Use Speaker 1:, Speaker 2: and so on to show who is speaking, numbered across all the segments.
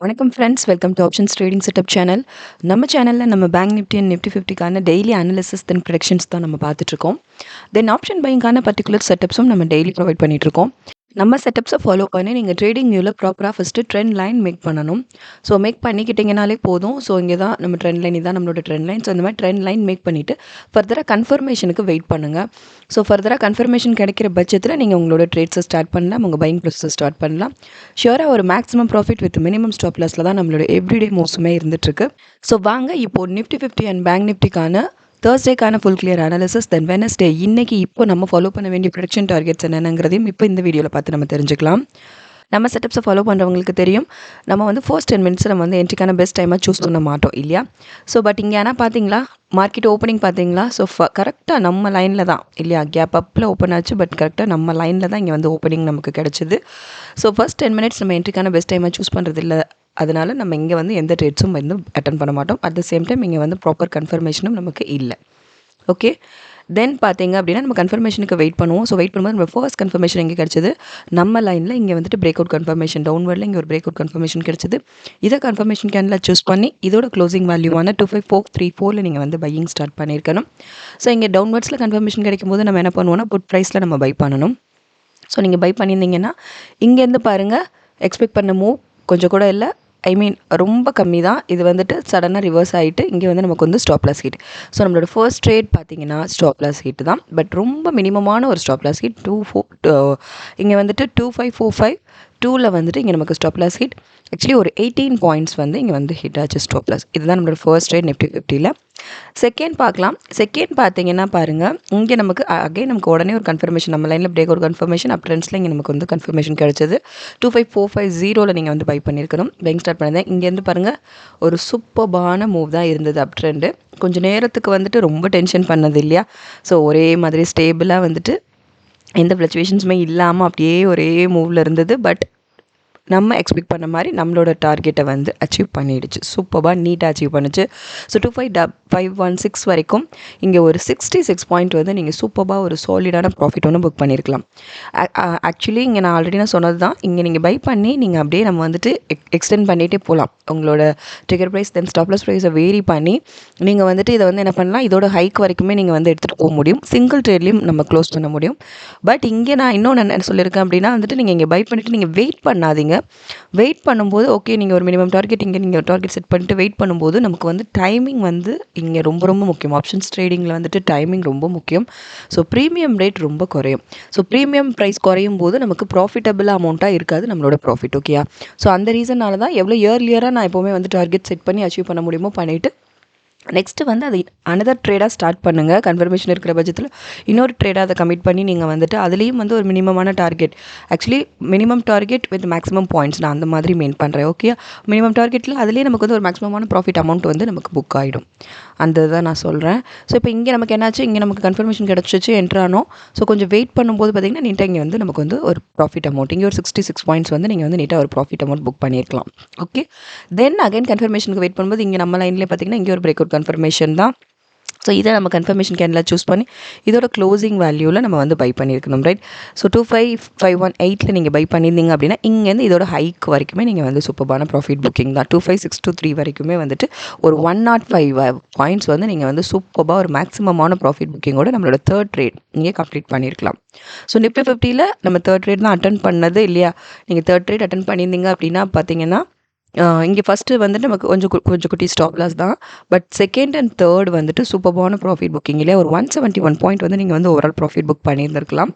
Speaker 1: வணக்கம் friends, welcome to options trading setup channel. நம்ம சேனலில் நம்ம பேங்க் நிஃப்டி அண்ட் நிஃப்டி 50க்கான டெய்லி அனாலிசிஸ் தென் ப்ரெடிக்ஷன்ஸ் தான் நம்ம பார்த்துட்ருக்கோம். தென் ஆப்ஷன் பையிங்கான பர்டிகுலர் செட்டப்ஸும் நம்ம டெய்லி ப்ரொவைட் பண்ணிகிட்ருக்கோம். நம்ம செட்டப்ஸை ஃபாலோ பண்ணி நீங்கள் ட்ரேடிங் வியூவில் ப்ராப்பராக ஃபஸ்ட்டு ட்ரெண்ட் லைன் மேக் பண்ணணும். ஸோ மேக் பண்ணிக்கிட்டிங்கனாலே போதும். ஸோ இங்கே தான் நம்ம ட்ரெண்ட் லைன், இதான் நம்மளோட ட்ரெண்ட் லைன். ஸோ இந்த மாதிரி ட்ரெண்ட் லைன் மேக் பண்ணிவிட்டு ஃபர்தராக கன்ஃபர்மேஷனுக்கு வெயிட் பண்ணுங்கள். ஸோ ஃபர்தராக கன்ஃபர்மேஷன் கிடைக்கிற பட்சத்தில் நீங்கள் உங்களோட ட்ரேட்ஸை ஸ்டார்ட் பண்ணலாம், உங்கள் பையிங் ப்ராசஸை ஸ்டார்ட் பண்ணலாம். ஷியோராக ஒரு maximum profit with minimum stop லாஸில் தான் நம்மளோட எவ்ரிடே மூவ்ஸுமே இருந்துகிட்ருக்கு. ஸோ வாங்க இப்போது நிஃப்டி 50 அண்ட் பேங்க் நிஃப்டிக்கான தேர்ஸ்டேக்கான full clear analysis, then Wednesday இன்னைக்கு இப்போ நம்ம ஃபாலோ பண்ண வேண்டிய ப்ரொடக்ஷன் டார்கெட்ஸ் என்னங்கிறதையும் இப்போ இந்த வீடியோவில் பார்த்து நம்ம தெரிஞ்சுக்கலாம். நம்ம செட்டப்ஸை ஃபாலோ பண்ணுறவங்களுக்கு தெரியும், நம்ம வந்து ஃபர்ஸ்ட் 10 மினிட்ஸ் நம்ம வந்து என்ட்ரிக்கான பெஸ்ட் டைமாக சூஸ் பண்ண மாட்டோம் இல்லையா. ஸோ பட் இங்கே ஆனால் பார்த்தீங்களா, மார்க்கெட் ஓப்பனிங் பார்த்தீங்களா. ஸோ கரெக்டாக நம்ம லைனில் தான் இல்லையா, கேப் அப்பில் ஓப்பன் ஆச்சு. பட் கரெக்டாக நம்ம லைனில் தான் இங்கே வந்து ஓப்பனிங் நமக்கு கிடச்சிது. ஸோ ஃபர்ஸ்ட் 10 மினிட்ஸ் நம்ம என்ட்ரிக்கான பெஸ்ட் டைமாக சூஸ் பண்ணுறது இல்லை. அதனால் நம்ம இங்கே வந்து எந்த ட்ரேட்ஸும் வந்து அட்டன் பண்ண மாட்டோம். அட் த சேம் டைம் இங்கே வந்து ப்ராப்பர் கன்ஃபர்மேஷனும் நமக்கு இல்லை. ஓகே, தென் பார்த்தீங்க அப்படின்னா நம்ம கன்ஃபர்மேஷனுக்கு வெயிட் பண்ணுவோம். ஸோ வெயிட் பண்ணும்போது நம்ம ஃபர்ஸ்ட் கன்ஃபர்மேஷன் எங்கே கிடச்சிது, நம்ம லைனில் இங்கே வந்துட்டு பிரேக் அவுட் கன்ஃபர்மேஷன், டவுன்வர்டில் இங்கே ஒரு பிரேக் அவுட் கன்ஃபர்மேஷன் கிடச்சிது. இதை கன்ஃபர்மேஷன் கேண்டில் சூஸ் பண்ணி இதோட க்ளோசிங் வேல்யூவான 25434 நீங்கள் வந்து பையிங் ஸ்டார்ட் பண்ணியிருக்கணும். ஸோ இங்கே டவுன்வர்ட்ஸில் கன்ஃபர்மேஷன் கிடைக்கும் போது நம்ம என்ன பண்ணுவோம்னா புட் ப்ரைஸில் நம்ம பை பண்ணணும். ஸோ நீங்கள் பை பண்ணியிருந்தீங்கன்னா இங்கேருந்து பாருங்கள், எக்ஸ்பெக்ட் பண்ண மூவ் கொஞ்சம் கூட இல்லை, ரொம்ப கம்மி தான். இது வந்துட்டு சடனாக ரிவர்ஸ் ஆகிட்டு இங்கே வந்து நமக்கு வந்து ஸ்டாப் லாஸ் ஹிட். ஸோ நம்மளோட ஃபர்ஸ்ட் ட்ரேட் பார்த்தீங்கன்னா ஸ்டாப் லாஸ் ஹிட் தான். பட் ரொம்ப மினிமமான ஒரு ஸ்டாப் லாஸ் ஹிட் இங்கே வந்துட்டு 2545 2ல் வந்துட்டு இங்கே நமக்கு ஸ்டாப் லாஸ் ஹிட். ஆக்சுவலி ஒரு 18 பாயிண்ட்ஸ் வந்து இங்கே வந்து ஹிட் ஆச்சு ஸ்டாப் லாஸ். இதுதான் நம்மளோட ஃபர்ஸ்ட் ட்ரேட் நிஃப்டி 50ல். செகண்ட் பார்க்கலாம். செகண்ட் பார்த்தீங்கன்னா பாருங்கள், இங்கே நமக்கு அகைன் நமக்கு உடனே ஒரு கன்ஃபர்மேஷன், நம்ம லைனில் பிரேக் ஒரு கன்ஃபர்மேஷன் அப் ட்ரெண்ட்ஸில் இங்கே நமக்கு வந்து கன்ஃபர்மேஷன் கிடச்சிது. 25450 நீங்கள் வந்து பை பண்ணியிருக்கணும். பையிங் ஸ்டார்ட் பண்ணியிருந்தேன். இங்கேருந்து பாருங்கள், ஒரு சூப்பர்பான மூவ் தான் இருந்தது அப் ட்ரெண்டு. கொஞ்சம் நேரத்துக்கு வந்துட்டு ரொம்ப டென்ஷன் பண்ணது இல்லையா. ஸோ ஒரே மாதிரி ஸ்டேபிளாக வந்துட்டு எந்த ஃப்ளக்சுவேஷன்ஸுமே இல்லாமல் அப்படியே ஒரே மூவில் இருந்தது. பட் நம்ம எக்ஸ்பெக்ட் பண்ண மாதிரி நம்மளோட டார்கெட்டை வந்து அச்சீவ் பண்ணிடுச்சு. சூப்பராக நீட்டாக அச்சீவ் பண்ணிச்சு. ஸோ 25516 வரைக்கும் இங்கே ஒரு 66 பாயிண்ட் வந்து நீங்கள் சூப்பராக ஒரு சாலிடான ப்ராஃபிட் ஒன்று புக் பண்ணியிருக்கலாம். ஆக்சுவலி இங்கே நான் ஆல்ரெடி சொன்னது தான், இங்கே நீங்கள் பை பண்ணி நீங்கள் அப்படியே நம்ம வந்துட்டு எக்ஸ்டெண்ட் பண்ணிகிட்டே போகலாம். உங்களோட ட்ரிகர் ப்ரைஸ் தென் ஸ்டாப்லஸ் ப்ரைஸை வேரி பண்ணி நீங்கள் வந்துட்டு இதை வந்து என்ன பண்ணலாம், இதோட ஹைக் வரைக்குமே நீங்கள் வந்து எடுத்துகிட்டு போக முடியும். சிங்கிள் ட்ரேட்லேயும் நம்ம க்ளோஸ் பண்ண முடியும். பட் இங்கே நான் இன்னொன்று என்ன சொல்லியிருக்கேன் அப்படின்னா வந்துட்டு நீங்கள் இங்கே பை பண்ணிவிட்டு நீங்கள் வெயிட் பண்ணாதீங்க. வெயிட் பண்ணும்போது ஓகே, நீங்கள் ஒரு மினிமம் டார்கெட் இங்கே நீங்கள் டார்கெட் செட் பண்ணிட்டு வெயிட் பண்ணும்போது நமக்கு வந்து டைமிங் வந்து இங்கே ரொம்ப ரொம்ப முக்கியம். ஆப்ஷன்ஸ் ட்ரேடிங்கில் வந்துட்டு டைமிங் ரொம்ப முக்கியம். ஸோ ப்ரீமியம் ரேட் ரொம்ப குறையும். ஸோ ப்ரீமியம் ப்ரைஸ் குறையும் போது நமக்கு ப்ராஃபிட்டபிள் அமௌண்ட்டாக இருக்காது நம்மளோட ப்ராஃபிட். ஓகேயா. ஸோ அந்த ரீசனால தான் எவ்வளோ இயர்லியராக நான் எப்போவுமே வந்து டார்கெட் செட் பண்ணி அச்சீவ் பண்ண முடியுமோ பண்ணிவிட்டு நெக்ஸ்ட்டு வந்து அது அனதர் ட்ரேடாக ஸ்டார்ட் பண்ணுங்கள். கன்ஃபர்மேஷன் இருக்கிற பட்சத்தில் இன்னொரு ட்ரேடாக அதை கமிட் பண்ணி நீங்கள் வந்துட்டு அதுலேயும் வந்து ஒரு மினிமமான target, actually minimum target with maximum points, நான் அந்த மாதிரி மெயின் பண்ணுறேன். ஓகே, மினிமம் டார்கெட்டில் அதுலேயே நமக்கு வந்து ஒரு மேக்ஸிமமான ப்ராஃபிட் அமௌண்ட் வந்து நமக்கு புக் ஆகிடும். அந்த தான் நான் சொல்கிறேன். ஸோ இப்போ இங்கே நமக்கு என்னாச்சு, இங்கே நமக்கு கன்ஃபர்மேஷன் கிடச்சிச்சு, என்ட்ரானோ. ஸோ கொஞ்சம் வெயிட் பண்ணும்போது பார்த்திங்கன்னா நீட்டாக இங்கே வந்து நமக்கு வந்து ஒரு ப்ராஃபிட் அமௌண்ட், இங்கே ஒரு 66 பாயிண்ட்ஸ் வந்து நீங்கள் வந்து நீட்டாக ஒரு ப்ராஃபிட் அமௌண்ட் புக் பண்ணியிருக்கலாம். ஓகே, தென் அகைன் கன்ஃபர்மேஷனுக்கு வெயிட் பண்ணும்போது இங்கே நம்ம லைன்லேயே பார்த்திங்கன்னா இங்கே ஒரு பிரேக் அவுட் கன்ஃபர்மேஷன் தான். ஸோ இதை நம்ம கன்ஃபர்மேஷன் கேண்டில் சூஸ் பண்ணி இதோட க்ளோசிங் வேல்யூவில் நம்ம வந்து பை பண்ணியிருக்கணும். ரைட். ஸோ 25518 நீங்கள் பை பண்ணியிருந்தீங்க அப்படின்னா இங்கேருந்து இதோட ஹைக் வரைக்குமே நீங்கள் வந்து சூப்பரான ப்ராஃபிட் புக்கிங் தான். 25623 வரைக்குமே வந்துட்டு ஒரு 105 பாயிண்ட்ஸ் வந்து நீங்கள் வந்து சூப்பராக ஒரு மேக்ஸிமமான ப்ராஃபிட் புக்கிங்கோட நம்மளோட தேர்ட் ட்ரேட் நீங்கள் கம்ப்ளீட் பண்ணியிருக்கலாம். ஸோ நிஃப்டி 50ல் நம்ம தேர்ட் ட்ரேட் தான் அட்டன் பண்ணது இல்லையா. நீங்கள் தேர்ட் ட்ரேட் அட்டன் பண்ணியிருந்தீங்க அப்படின்னா பார்த்தீங்கன்னா இங்கே ஃபஸ்ட்டு வந்துட்டு நமக்கு கொஞ்சம் குட்டி ஸ்டாப் லாஸ் தான். பட் செகண்ட் அண்ட் தேர்ட் வந்துட்டு சூப்பரான ப்ராஃபிட் புக்கிங் இல்லையா. ஒரு 171 பாயிண்ட் வந்து நீங்கள் வந்து ஓவரால் ப்ராஃபிட் புக் பண்ணியிருந்திருக்கலாம்.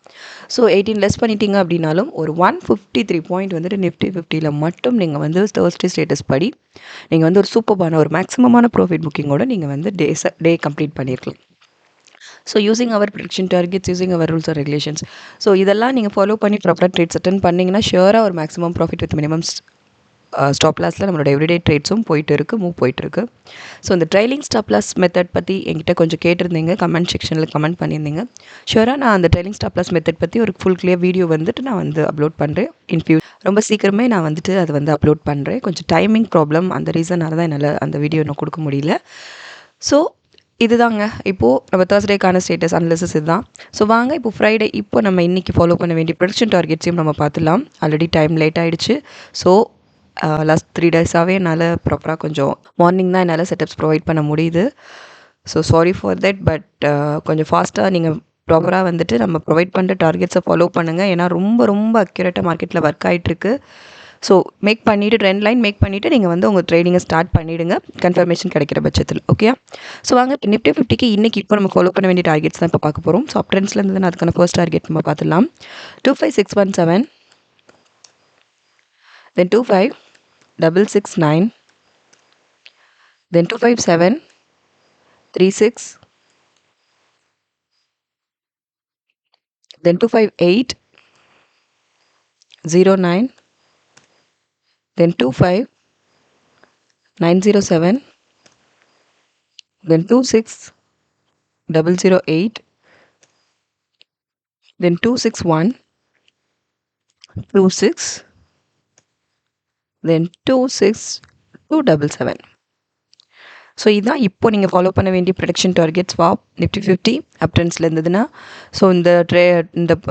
Speaker 1: ஸோ 18 லெஸ் பண்ணிட்டீங்க அப்படின்னாலும் ஒரு 153 பாயிண்ட் வந்துட்டு நிஃப்டி 50ல் மட்டும் நீங்கள் வந்து தேர்ஸ்டே ஸ்டேட்டஸ் படி நீங்கள் வந்து ஒரு சூப்பரான ஒரு மேக்ஸிமமான ப்ராஃபிட் புக்கிங்கோட நீங்கள் வந்து டே கம்ப்ளீட் பண்ணியிருக்கலாம். So using our prediction targets, using our rules and regulations, so இதெல்லாம் நீங்கள் ஃபாலோ பண்ணி ப்ராப்பராக ட்ரேட்ஸ் அட்டன் பண்ணிங்கன்னா ஷியோராக ஒரு maximum profit with minimum stop லாஸில் நம்மளோட எவ்ரிடே ட்ரேட்ஸும் மூவ் போயிட்டுருக்கு. ஸோ இந்த ட்ரைலிங் ஸ்டாப் லாஸ் மெத்தட் பற்றி என்கிட்ட கொஞ்சம் கேட்டிருந்தீங்க, கமெண்ட் செக்ஷனில் கமெண்ட் பண்ணியிருந்தீங்க. ஷுவராக நான் அந்த ட்ரைலிங் ஸ்டாப் லாஸ் மெத்தட் பற்றி ஒரு ஃபுல் கிளியர் வீடியோ வந்துட்டு நான் வந்து அப்லோட் பண்ணுறேன். ரொம்ப சீக்கிரமே நான் வந்துட்டு அதை வந்து அப்லோட் பண்ணுறேன். கொஞ்சம் டைமிங் ப்ராப்ளம், அந்த ரீசனால தான் என்னால் அந்த வீடியோ இன்னும் கொடுக்க முடியல. ஸோ இதுதாங்க இப்போது நம்ம தேர்ஸ்டேக்கான ஸ்டேட்டஸ் அனாலிசிஸ் இதுதான். ஸோ வாங்க இப்போ ஃப்ரைடே, இப்போ நம்ம இன்றைக்கி ஃபாலோ பண்ண வேண்டிய ப்ரொடக்ஷன் டார்கெட்ஸையும் நம்ம பார்த்துலாம். ஆல்ரெடி டைம் லேட் ஆகிடுச்சு. ஸோ லாஸ்ட் 3 டேஸாகவே என்னால் ப்ராப்பராக கொஞ்சம் மார்னிங் தான் என்னால் செட்டப்ஸ் ப்ரொவைட் பண்ண முடியுது. So sorry for that. But கொஞ்சம் ஃபாஸ்ட்டாக நீங்கள் ப்ராப்பராக வந்துட்டு நம்ம ப்ரொவைட் பண்ணுற டார்கெட்ஸை ஃபாலோ பண்ணுங்கள். ஏன்னா ரொம்ப ரொம்ப அக்யூரேட்டாக மார்க்கெட்டில் ஒர்க் ஆகிட்டுருக்கு. ஸோ மேக் பண்ணிவிட்டு ட்ரெண்ட் லைன் மேக் பண்ணிவிட்டு நீங்கள் வந்து உங்கள் ட்ரேடிங்கை ஸ்டார்ட் பண்ணிவிடுங்க, கன்ஃபர்மேஷன் கிடைக்கிற பட்சத்தில். ஓகே. ஸோ வாங்க நிஃப்டி 50க்கு இன்றைக்கி இப்போ நம்ம ஃபாலோ பண்ண வேண்டிய டார்கெட்ஸ் தான் இப்போ பார்க்க போகிறோம். ஸோ அப் ட்ரெண்ட்ஸ்லேருந்து தான் அதுக்கான ஃபர்ஸ்ட் டார்கெட் நம்ம பார்த்துடலாம். 25617, then 25669, then 25736, then 25809, then 25907, then 26008, then 26126, then 26277. So இதுதான் இப்போ நீங்கள் ஃபாலோ பண்ண வேண்டிய ப்ரொடக்ஷன் டார்கெட்ஸ் நிஃப்டி 50 அப் ட்ரெண்ட்ஸில் இருந்ததுன்னா. ஸோ இந்த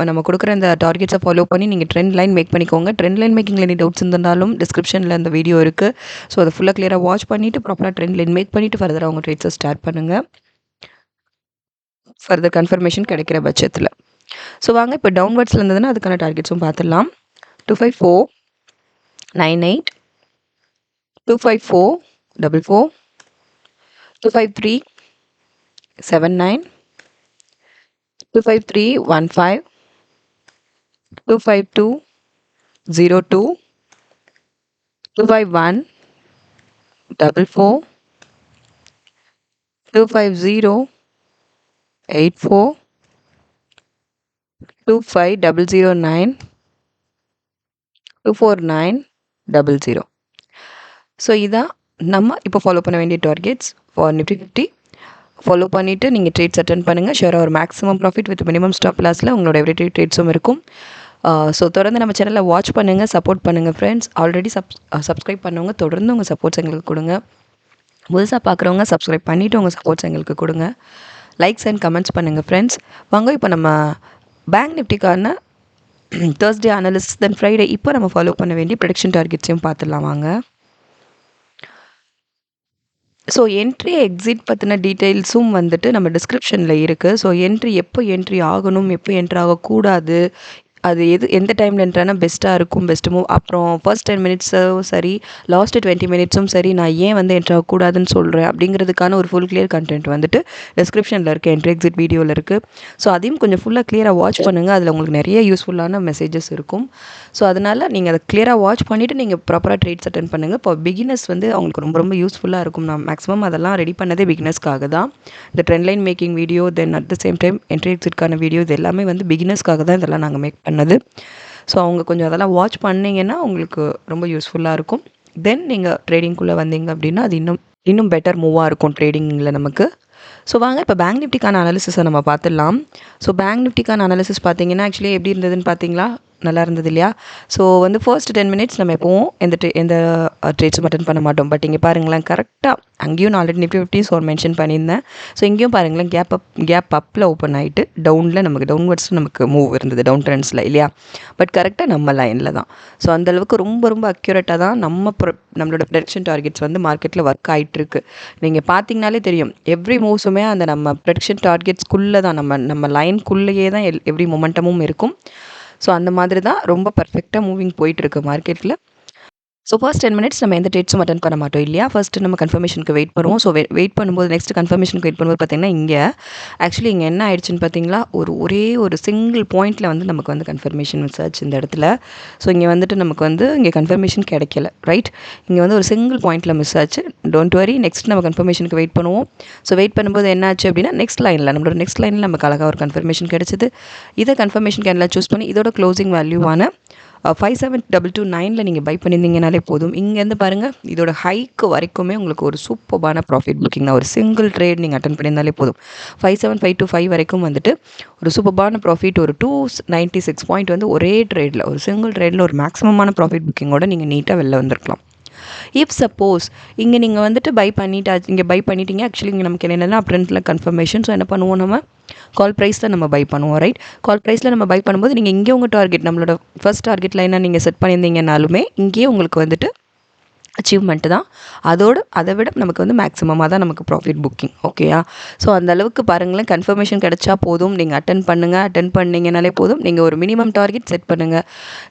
Speaker 1: நம்ம கொடுக்குற இந்த டார்கெட்ஸை ஃபாலோ பண்ணி நீங்கள் ட்ரெண்ட் லைன் மேக் பண்ணிக்கோங்க. ட்ரெண்ட் லைன் மேக்கிங்கில் எனி டவுட்ஸ் இருந்தாலும் டிஸ்கிரிப்ஷனில் அந்த வீடியோ இருக்குது. ஸோ அதை ஃபுல்லாக கிளியராக வாட்ச் பண்ணிவிட்டு ப்ராப்பராக ட்ரெண்ட் லைன் மேக் பண்ணிவிட்டு ஃபர்தராக உங்கள் ட்ரேட்ஸை ஸ்டார்ட் பண்ணுங்கள், ஃபர்தர் கன்ஃபர்மேஷன் கிடைக்கிற பட்சத்தில். ஸோ வாங்க இப்போ டவுன்வர்ட்ஸில் இருந்ததுன்னா அதுக்கான டார்கெட்ஸும் பார்த்துடலாம். 25498, 25444, 25379, 25315, 25202, 25144, 25084, 25009, 24900. ஸோ இதான் நம்ம இப்போ ஃபாலோ பண்ண வேண்டிய டார்கெட்ஸ் ஃபார் நிஃப்டி 50. ஃபாலோ பண்ணிவிட்டு நீங்கள் ட்ரேட்ஸ் அட்டென்ட் பண்ணுங்கள். ஷுவராக ஒரு maximum profit with minimum stop லாஸில் உங்களோட எவ்ரிடே ட்ரேட்ஸும் இருக்கும். ஸோ தொடர்ந்து நம்ம சேனலில் வாட்ச் பண்ணுங்கள், சப்போர்ட் பண்ணுங்கள் ஃப்ரெண்ட்ஸ். ஆல்ரெடி சப்ஸ்கிரைப் பண்ணவங்க தொடர்ந்து உங்கள் சப்போர்ட்ஸ் எங்களுக்கு கொடுங்க. புதுசாக பார்க்குறவங்க சப்ஸ்கிரைப் பண்ணிவிட்டு உங்கள் சப்போர்ட்ஸ் எங்களுக்கு கொடுங்க. லைக்ஸ் அண்ட் கமெண்ட்ஸ் பண்ணுங்கள் ஃப்ரெண்ட்ஸ். வாங்க இப்போ நம்ம பேங்க் நிஃப்டிக்கான தேர்ஸ்டே அனாலிசிஸ், தென் ஃப்ரைடே இப்போ நம்ம ஃபாலோ பண்ண வேண்டிய ப்ரொடக்ஷன் டார்கெட்ஸையும் பார்த்துடலாம் வாங்க. ஸோ என்ட்ரி எக்ஸிட் பற்றின டீட்டெயில்ஸும் வந்துட்டு நம்ம டிஸ்கிரிப்ஷனில் இருக்குது. ஸோ எப்போ என்ட்ரி ஆகணும், எப்போ என்ட்ரி ஆகக்கூடாது, அது எந்த டைமில் என்ட்ரானா பெஸ்ட்டாக இருக்கும், பெஸ்ட் மூவ், அப்புறம் ஃபர்ஸ்ட் 10 மினிட்ஸும் சரி, லாஸ்ட்டு 20 மினிட்ஸும் சரி, நான் ஏன் வந்து என்ட்ரி ஆகக்கூடாதுன்னு சொல்கிறேன் அப்படிங்கிறதுக்கான ஒரு ஃபுல் கிளியர் கண்டென்ட் வந்துட்டு டிஸ்கிரிப்ஷனில் இருக்குது, என்ட்ரி எக்ஸிட் வீடியோவில் இருக்குது. ஸோ அதையும் கொஞ்சம் ஃபுல்லாக கிளியராக வாட்ச் பண்ணுங்கள். அதில் உங்களுக்கு நிறைய யூஸ்ஃபுல்லான மெசேஜஸ் இருக்கும். ஸோ அதனால் நீங்கள் அதை கிளியராக வாட்ச் பண்ணிவிட்டு நீங்கள் ப்ராப்பராக ட்ரேட்ஸ் அட்டென்ட் பண்ணுங்கள். இப்போ பிகினர்ஸ் வந்து அவங்களுக்கு ரொம்ப ரொம்ப யூஸ்ஃபுல்லாக இருக்கும். நான் மேக்ஸிமம் அதெல்லாம் ரெடி பண்ணதே பிகினர்ஸ்க்காக தான். இந்த trend line making video, then at the same time entry எக்ஸிட்கான வீடியோ, இது எல்லாமே வந்து பிகினர்ஸ்க்காக தான் இதெல்லாம் நாங்கள் மேக் பண்ணது. ஸோ அவங்க கொஞ்சம் அதெல்லாம் வாட்ச் பண்ணிங்கன்னா உங்களுக்கு ரொம்ப யூஸ்ஃபுல்லாக இருக்கும். தென் நீங்கள் ட்ரேடிங்குள்ளே வந்தீங்க அப்படின்னா அது இன்னும் பெட்டர் மூவாக இருக்கும் ட்ரேடிங்கில் நமக்கு. ஸோ வாங்க இப்போ பேங்க் நிஃப்டிக்கான அனாலிசிஸை நம்ம பார்த்துடலாம். ஸோ பேங்க் நிஃப்டிக்கான அனாலிசிஸ் பார்த்தீங்கன்னா ஆக்சுவலி எப்படி இருந்ததுன்னு பார்த்தீங்களா, நல்லா இருந்தது இல்லையா? ஸோ வந்து ஃபர்ஸ்ட் 10 மினிட்ஸ் நம்ம எப்போவும் எந்த ட்ரேட்ஸும் அட்டன் பண்ண மாட்டோம். பட் இங்கே பாருங்களேன், கரெக்டாக அங்கேயும் நான் ஆல்ரெடி நிஃப்டி 50 ஒரு மென்ஷன் பண்ணியிருந்தேன். ஸோ இங்கேயும் பாருங்களேன், கேப் அப்பில் ஓப்பன் ஆகிட்டு டவுனில் நமக்கு டவுன்வர்ட்ஸ் நமக்கு மூவ் இருந்தது, டவுன் ட்ரெண்ட்ஸில் இல்லையா? பட் கரெக்டாக நம்ம லைனில் தான். ஸோ அந்தளவுக்கு ரொம்ப ரொம்ப அக்யூரேட்டாக தான் நம்மளோட ப்ரெடிக்ஷன் டார்கெட்ஸ் வந்து மார்க்கெட்டில் ஒர்க் ஆகிட்டுருக்கு. நீங்கள் பார்த்தீங்கனாலே தெரியும், எவ்ரி மூவ்ஸுமே அந்த நம்ம ப்ரெடிக்ஷன் டார்கெட்ஸ்குள்ளே தான், நம்ம லைனுக்குள்ளேயே தான் எவ்ரி மொமெண்டமும் இருக்கும். ஸோ அந்த மாதிரி தான் ரொம்ப பர்ஃபெக்டாக மூவிங் போயிட்டுருக்கு மார்க்கெட்டில். ஸோ ஃபர்ஸ்ட் 10 மினிட்ஸ் நம்ம எந்த ட்ரேட்ஸும் அட்டன் பண்ண மாட்டோம் இல்லையா? ஃபஸ்ட்டு நம்ம கன்ஃபர்மேஷனுக்கு வெயிட் பண்ணுவோம். ஸோ வெயிட் பண்ணும்போது நெக்ஸ்ட் கன்ஃபர்மேஷனுக்கு வெயிட் பண்ணும்போது பார்த்தீங்கன்னா இங்கே என்ன ஆயிடுச்சுன்னு பார்த்தீங்களா, ஒரே ஒரு சிங்கிள் பாயிண்ட்டில் வந்து நமக்கு வந்து கன்ஃபர்மேஷன் மிஸ் ஆச்சு இந்த இடத்துல. ஸோ இங்கே வந்துட்டு நமக்கு வந்து இங்கே கன்ஃபர்மேஷன் கிடைக்கல, ரைட்? இங்கே வந்து ஒரு சிங்கிள் பாயிண்ட்டில் மிஸ் ஆச்சு. டோன்ட் வரி, நெக்ஸ்ட் நம்ம கன்ஃபர்மேஷனுக்கு வெயிட் பண்ணுவோம். ஸோ வெயிட் பண்ணும்போது என்ன ஆச்சு அப்படின்னா நம்மளோட நெக்ஸ்ட் லைனில் நமக்கு அழகாக ஒரு கன்ஃபர்மேஷன் கிடைச்சிது. இதை கன்ஃபர்மேஷன் கேண்டில் சூஸ் பண்ணி இதோட க்ளோசிங் வேல்யூவான 57,229ல் நீங்கள் பை பண்ணியிருந்தீங்கனாலே போதும். இங்கேருந்து பாருங்கள், இதோட ஹைக்கு வரைக்குமே உங்களுக்கு ஒரு சூப்பர்பான ப்ராஃபிட் புக்கிங் தான். ஒரு சிங்கிள் ட்ரேட் நீங்கள் அட்டன் பண்ணியிருந்தாலே போதும். 57,525 வரைக்கும் வந்துட்டு ஒரு சூப்பர்பான ப்ராஃபிட், ஒரு 296 பாயிண்ட் வந்து ஒரே ட்ரேடில், ஒரு சிங்கிள் ட்ரேடில் ஒரு மேக்ஸிமமான ப்ராஃபிட் புக்கிங்கோட நீங்கள் நீட்டாக வெளில வந்திருக்கலாம். இஃப் சப்போஸ் இங்கே நீங்கள் வந்துட்டு இங்கே பை பண்ணிட்டீங்க. ஆக்சுவலி இங்கே நமக்கு என்னென்னா அப்ரண்ட்டில் கன்ஃபர்மேஷன். ஸோ என்ன பண்ணுவோம், நம்ம கால் ப்ரைஸில் நம்ம பை பண்ணுவோம். ரைட், கால் ப்ரைஸில் நம்ம பை பண்ணும்போது நீங்கள் இங்கே உங்கள் டார்கெட், நம்மளோட ஃபர்ஸ்ட் டார்கெட் லைனாக நீங்கள் செட் பண்ணியிருந்தீங்கனாலுமே இங்கேயே உங்களுக்கு வந்துட்டு அச்சீவ்மெண்ட்டு தான். அதை விட நமக்கு வந்து மேக்ஸிமமாக தான் நமக்கு ப்ராஃபிட் புக்கிங். ஓகேயா? ஸோ அந்தளவுக்கு பாருங்களேன், கன்ஃபர்மேஷன் கிடச்சா போதும், நீங்கள் அட்டன் பண்ணுங்கள். அட்டன் பண்ணிங்கனாலே போதும். நீங்கள் ஒரு மினிமம் டார்கெட் செட் பண்ணுங்கள்.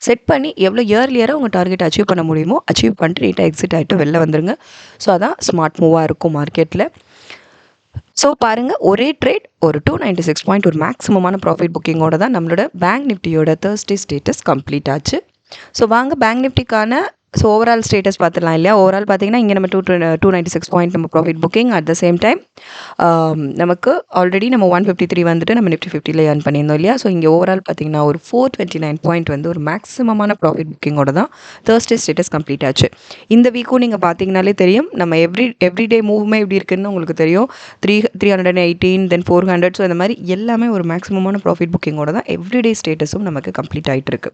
Speaker 1: செட் பண்ணி எவ்வளோ இயர்லியராக உங்கள் டார்கெட் அச்சீவ் பண்ண முடியுமோ அச்சீவ் பண்ணிட்டு நீட்டாக எக்ஸிட் ஆகிட்டு வெளில வந்துருங்க. ஸோ அதான் ஸ்மார்ட் மூவாக இருக்கும் மார்க்கெட்டில். ஸோ பாருங்கள், ஒரே ட்ரேட் ஒரு 296 பாயிண்ட் ஒரு மேக்ஸிமமான ப்ராஃபிட் புக்கிங்கோட தான் நம்மளோட பேங்க் நிஃப்டியோட தேர்ஸ்டே ஸ்டேட்டஸ் கம்ப்ளீட் ஆச்சு. ஸோ வாங்க பேங்க் நிஃப்டிக்கான ஓவரால் ஸ்டேட்டஸ் பார்த்துடலாம் இல்லையா? ஓவரால் பார்த்தீங்கன்னா இங்கே நம்ம 296 பாயிண்ட் நம்ம profit booking. At the same time நமக்கு ஆல்ரெடி நம்ம 153 வந்துட்டு நம்ம நிஃப்டி 50ல் ஏர்ன் பண்ணியிருந்தோம் இல்லையா? ஸோ இங்கே ஓவரால் பார்த்தீங்கன்னா ஒரு 429 பாயிண்ட் வந்து ஒரு மேக்ஸிமமான ப்ராஃபிட் புக்கிங்கோட தான் தேர்ஸ்டே ஸ்டேட்டஸ் கம்ப்ளீட் ஆச்சு. இந்த வீக்கும் நீங்கள் பார்த்தீங்கனாலே தெரியும், நம்ம எவ்ரிடே மூவ்மே எப்படி இருக்குன்னு உங்களுக்கு தெரியும். 318 தென் 400. ஸோ இந்த மாதிரி எல்லாமே ஒரு மேக்ஸிமமான ப்ராஃபிட் புக்கிங்கோட தான் எவ்ரிடே ஸ்டேட்டஸும் நமக்கு கம்ப்ளீட் ஆகிட்டு இருக்கு.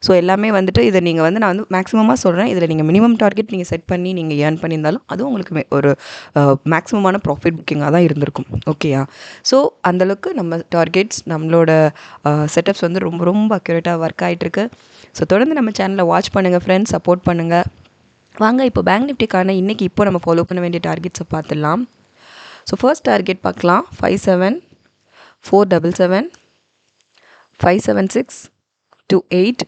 Speaker 1: ஸோ எல்லாமே வந்துட்டு இதை நீங்கள் வந்து நான் வந்து மேக்ஸிமமாக சொல்கிறேன். இதில் நீங்கள் மினிமம் டார்கெட் நீங்கள் செட் பண்ணி நீங்கள் ஏர்ன் பண்ணியிருந்தாலும் அதுவும் உங்களுக்கு ஒரு மேக்ஸிமமான ப்ராஃபிட் புக்கிங்காக தான் இருந்திருக்கும். ஓகேயா? ஸோ அந்தளவுக்கு நம்ம டார்கெட்ஸ், நம்மளோட செட்டப்ஸ் வந்து ரொம்ப ரொம்ப அக்யூரேட்டாக ஒர்க் ஆகிட்டுருக்கு. ஸோ தொடர்ந்து நம்ம சேனலை வாட்ச் பண்ணுங்கள் ஃப்ரெண்ட்ஸ், சப்போர்ட் பண்ணுங்கள். வாங்க இப்போ பேங்க் நிஃப்டிக்கான இன்றைக்கி இப்போ நம்ம ஃபாலோ பண்ண வேண்டிய டார்கெட்ஸை பார்த்துடலாம். ஸோ ஃபர்ஸ்ட் டார்கெட் பார்க்கலாம். 57,477, 57628,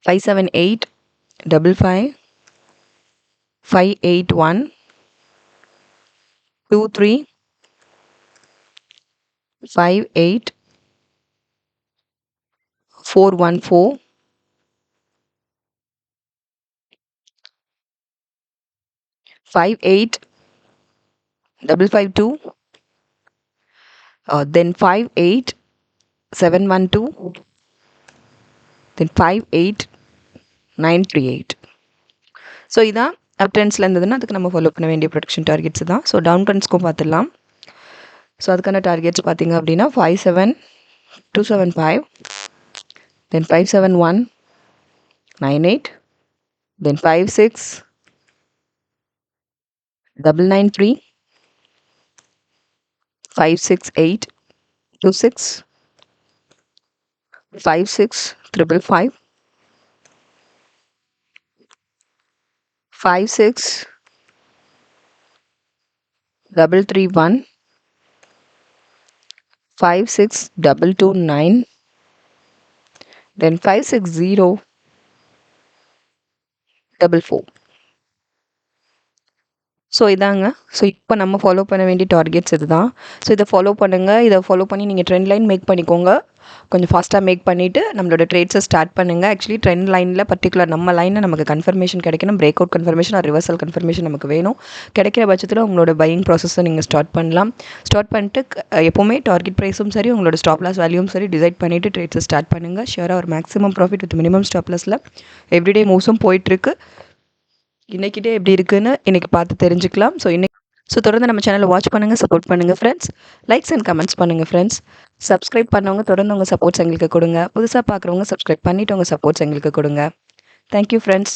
Speaker 1: 57855, 581, 23, 58, 414, 58, 552, then 58, 712, then 58, 938. ஸோ இதான் அப் ட்ரெண்ட்ஸில் இருந்ததுன்னா அதுக்கு நம்ம ஃபாலோ பண்ண வேண்டிய ப்ரொடக்ஷன் டார்கெட்ஸ் தான். ஸோ டவுன் ட்ரெண்ட்ஸ்க்கும் பார்த்துடலாம். ஸோ அதுக்கான டார்கெட்ஸ் பார்த்தீங்க அப்படின்னா 57,275, then 57198, then 56,993, 56826, 56,555, 56,331, 56,229, then 56044. ஸோ இதாங்க. ஸோ இப்போ நம்ம ஃபாலோ பண்ண வேண்டிய டார்கெட்ஸ் இது தான். ஸோ இதை ஃபாலோ பண்ணுங்கள். இதை ஃபாலோ பண்ணி நீங்கள் ட்ரெண்ட் லைன் மேக் பண்ணிக்கோங்க. கொஞ்சம் ஃபாஸ்ட்டாக மேக் பண்ணிவிட்டு நம்மளோட ட்ரேட்ஸை ஸ்டார்ட் பண்ணுங்கள். ஆக்சுவலி ட்ரெண்ட் லைனில் பர்டிகுலர் நம்ம லைனில் நமக்கு கன்ஃபர்மேஷன் கிடைக்கணும். Break out confirmation or reversal confirmation நமக்கு வேணும். கிடைக்கிற பட்சத்தில் உங்களோட பையிங் ப்ராசஸை நீங்கள் ஸ்டார்ட் பண்ணலாம். ஸ்டார்ட் பண்ணிட்டு எப்போவுமே டார்கெட் ப்ரைஸும் சரி, உங்களோட ஸ்டாப் லாஸ் வேல்யூவும் சரி டிசைட் பண்ணிவிட்டு ட்ரேட்ஸை ஸ்டார்ட் பண்ணுங்கள். ஷியராக ஒரு maximum profit with minimum stop லாஸில் எவ்ரிடே மூவ்ஸும் போயிட்டுருக்கு. இன்றைக்கிட்டே எப்படி இருக்குன்னு இன்றைக்கி பார்த்து தெரிஞ்சுக்கலாம். ஸோ தொடர்ந்து நம்ம சேனலை வாட்ச் பண்ணுங்கள், சப்போர்ட் பண்ணுங்கள் ஃப்ரெண்ட்ஸ். லைக்ஸ் அண்ட் கமெண்ட்ஸ் பண்ணுங்கள் ஃப்ரெண்ட்ஸ். சப்ஸ்கிரைப் பண்ணவங்க தொடர்ந்து உங்கள் சப்போர்ட்ஸ் எங்களுக்கு கொடுங்க. புதுசாக பார்க்குறவங்க சப்ஸ்கிரைப் பண்ணிவிட்டு உங்கள் சப்போர்ட்ஸ் எங்களுக்கு கொடுங்க. Thank you friends.